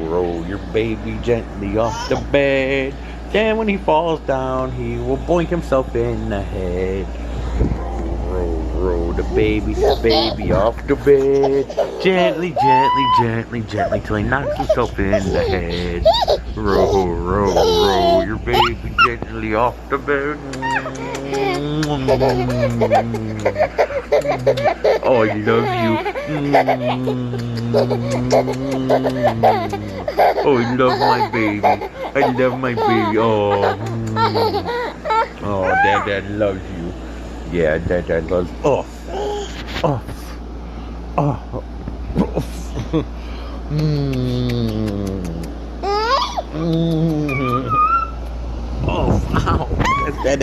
Roll your baby gently off the bed. Then when he falls down, he will boink himself in the head. Roll the baby off the bed. Gently till he knocks himself in the head. Roll your baby gently off the bed. Oh, I love you. Oh, I love my baby. I love my baby. Oh, Dad loves you. Yeah, Dad loves. Oh. Oh, wow. That's